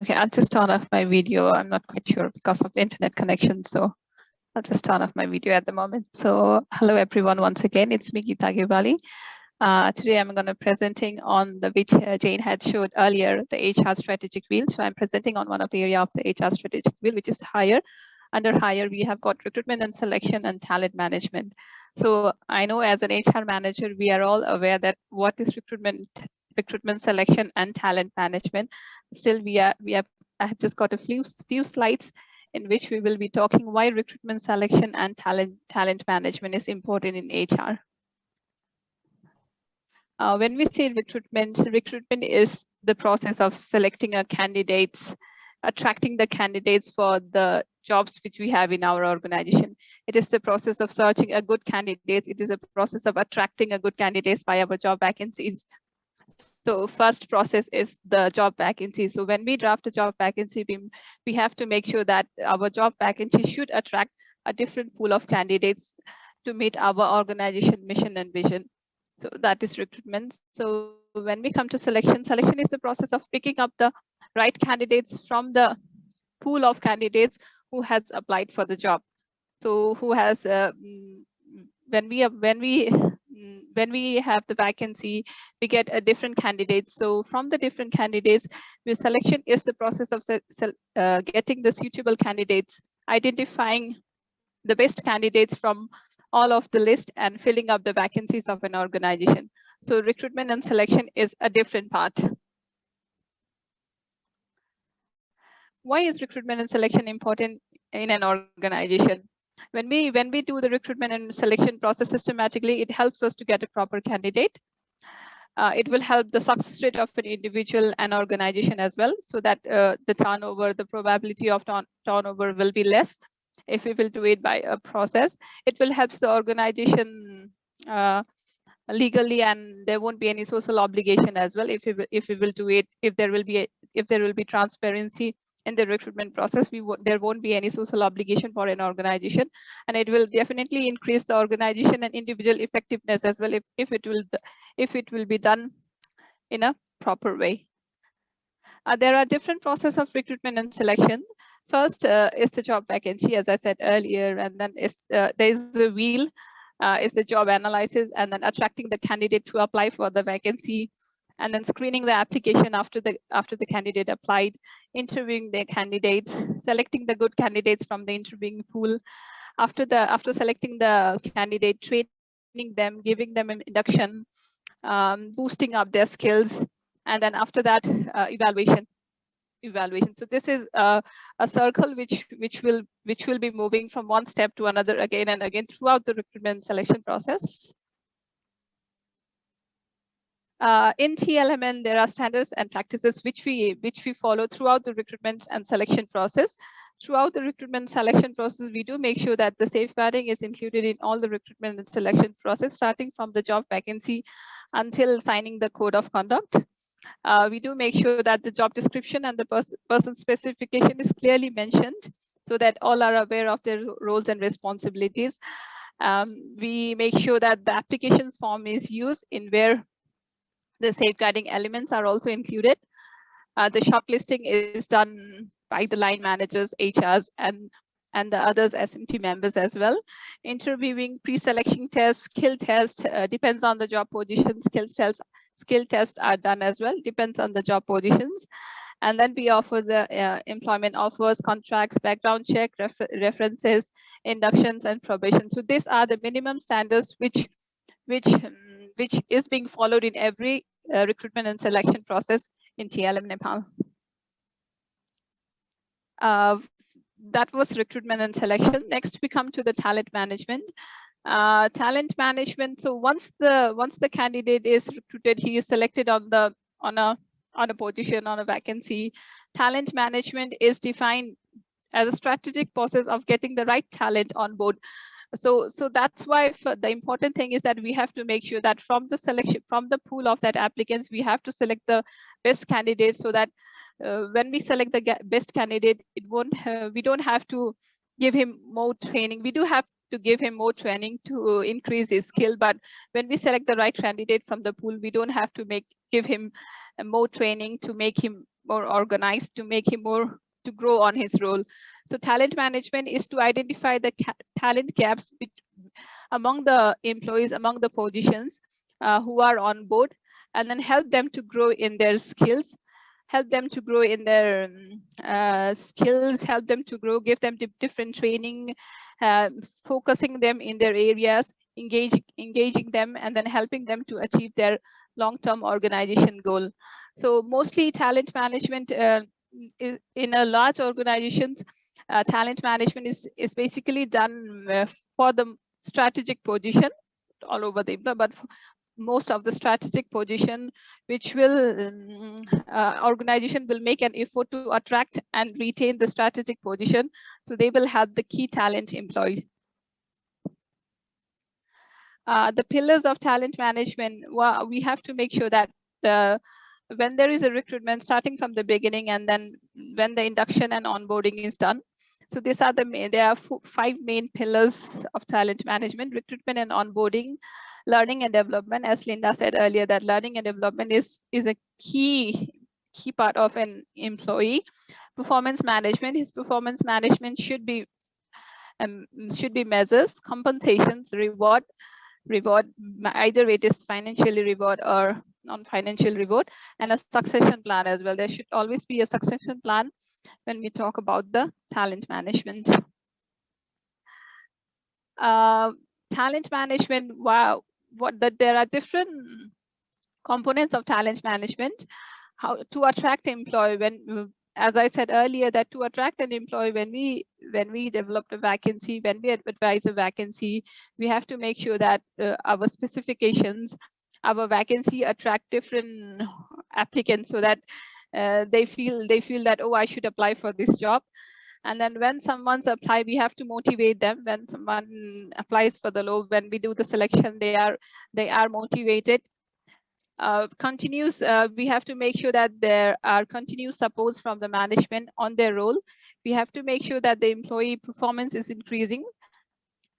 Okay, I'll just turn off my video. I'm not quite sure because of the internet connection. So I'll just turn off my video at the moment. So hello, everyone. Once again, it's me, Geeta Gywali. Today, I'm going to presenting on the which Jane had showed earlier, the HR strategic wheel. So I'm presenting on one of the area of the HR strategic wheel, which is hire. Under hire, we have got recruitment and selection and talent management. So I know as an HR manager, we are all aware that what is recruitment, selection, and talent management. Still, I have just got a few slides in which we will be talking why recruitment, selection, and talent management is important in HR. When we say recruitment is the process of selecting a candidates, attracting the candidates for the jobs which we have in our organization. It is the process of searching a good candidates. It is a process of attracting a good candidates by our job vacancies. So first process is the job vacancy. So when we draft a job vacancy, we have to make sure that our job vacancy should attract a different pool of candidates to meet our organization mission and vision. So that is recruitment. So when we come to selection is the process of picking up the right candidates from the pool of candidates who has applied for the job. So who has when we have the vacancy, we get a different candidates. So from the different candidates, the selection is the process of getting the suitable candidates, identifying the best candidates from all of the list and filling up the vacancies of an organization. So recruitment and selection is a different part. Why is recruitment and selection important in an organization? When we do the recruitment and selection process systematically, it helps us to get a proper candidate. It will help the success rate of an individual and organization as well, so that the turnover, the probability of turnover will be less if we will do it by a process. It will help the organization legally, and there won't be any social obligation as well if we will do it. If there will be transparency in the recruitment process, there won't be any social obligation for an organization, and it will definitely increase the organization and individual effectiveness as well if it will be done in a proper way. There are different processes of recruitment and selection. First is the job vacancy, as I said earlier, and then there is the wheel, is the job analysis, and then attracting the candidate to apply for the vacancy, and then screening the application after the candidate applied, interviewing the candidates, selecting the good candidates from the interviewing pool. After selecting the candidate, training them, giving them an induction, boosting up their skills, and then after that, evaluation. So this is a circle which will be moving from one step to another again and again throughout the recruitment selection process. In TLMN, there are standards and practices which we follow throughout the recruitment and selection process. Throughout the recruitment selection process, we do make sure that the safeguarding is included in all the recruitment and selection process, starting from the job vacancy until signing the code of conduct. We do make sure that the job description and the person specification is clearly mentioned, so that all are aware of their roles and responsibilities. We make sure that the applications form is used in where the safeguarding elements are also included. The shortlisting is done by the line managers, HRs, and the others SMT members as well. Interviewing, pre-selection tests, skill test, depends on the job position. Skill tests are done as well, depends on the job positions. And then we offer the employment offers, contracts, background check, references, inductions, and probation. So these are the minimum standards which is being followed in every recruitment and selection process in TLM Nepal. That was recruitment and selection. Next, we come to the talent management. Talent management. So once the candidate is recruited, he is selected on a position, on a vacancy. Talent management is defined as a strategic process of getting the right talent on board. So that's why the important thing is that we have to make sure that from the pool of that applicants, we have to select the best candidate, so that when we select the best candidate, we don't have to give him more training. We do have to give him more training to increase his skill, but when we select the right candidate from the pool, we don't have to give him more training to make him more organized, to make him more to grow on his role. So talent management is to identify the talent gaps among the employees, among the positions who are on board, and then help them to grow in their skills, help them to grow in their skills, help them to grow, give them different training, focusing them in their areas, engaging them, and then helping them to achieve their long-term organization goal. So mostly talent management in a large organizations, talent management is basically done for the strategic position all over the but most of the strategic position, which will organization will make an effort to attract and retain the strategic position. So they will have the key talent employees. The pillars of talent management, well, we have to make sure that when there is a recruitment starting from the beginning, and then when the induction and onboarding is done. So these are there are 5 main pillars of talent management: recruitment and onboarding, learning and development. As Linda said earlier, that learning and development is a key part of an employee. Performance management, his performance management should be measures, compensations, reward, either it is financially reward or non-financial reward, and a succession plan as well. There should always be a succession plan when we talk about the talent management. Talent management, wow, there are different components of talent management. How to attract employee, when, as I said earlier, that to attract an employee, when we develop a vacancy, when we advertise a vacancy, we have to make sure that our specifications, our vacancy attract different applicants, so that they feel that, oh, I should apply for this job. And then when someone's apply, we have to motivate them. When someone applies for the role, when we do the selection, they are motivated. We have to make sure that there are continuous supports from the management on their role. We have to make sure that the employee performance is increasing.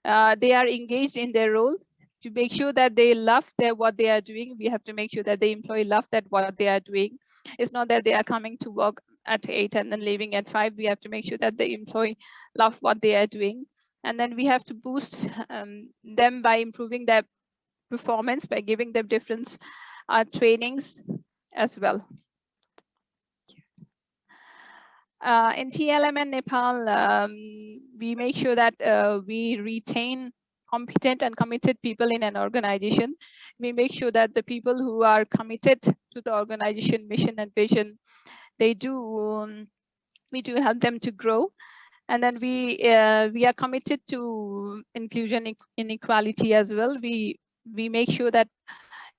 They are engaged in their role. To make sure that they love what they are doing, we have to make sure that the employee love that what they are doing. It's not that they are coming to work at 8 and then leaving at 5. We have to make sure that the employee love what they are doing. And then we have to boost them by improving their performance, by giving them different trainings as well. In TLM and Nepal, we make sure that we retain competent and committed people in an organization. We make sure that the people who are committed to the organization mission and vision, we do help them to grow. And then we are committed to inclusion, inequality as well. We make sure that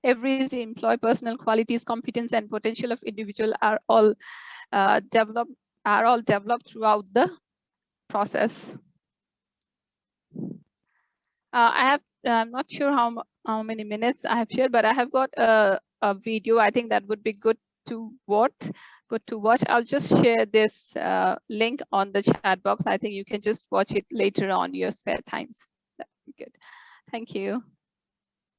every employee personal qualities, competence, and potential of individual are all developed throughout the process. I'm not sure how many minutes I have shared, but I have got a video. I think that would be good to watch. I'll just share this link on the chat box. I think you can just watch it later on your spare times. That'd be good. Thank you.